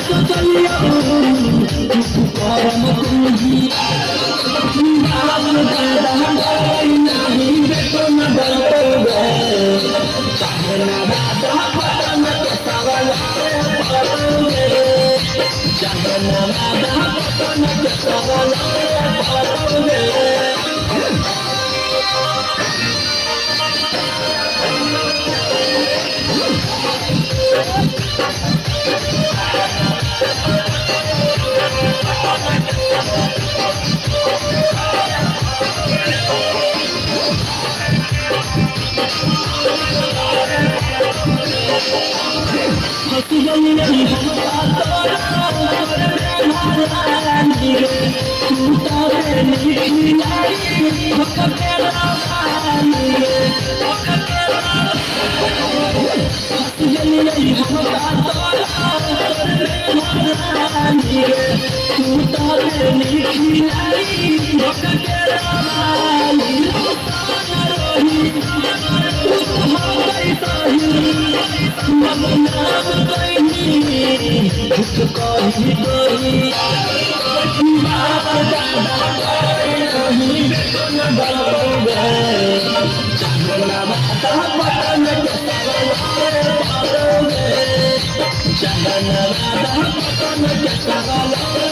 तो चलियो तू करम तुझी बाप दादा नहीं देखो न डरोगे चाहना दादा पतन के सवाल पड़ोगे चाहना दादा पतन के सवाल पड़ोगे हसी गली नहीं हमका तोरा तू तो नहीं खिलाई होकर तेरा पानी हसी गली नहीं हमका तोरा तू तो नहीं खिलाई होकर तेरा पानी Jangan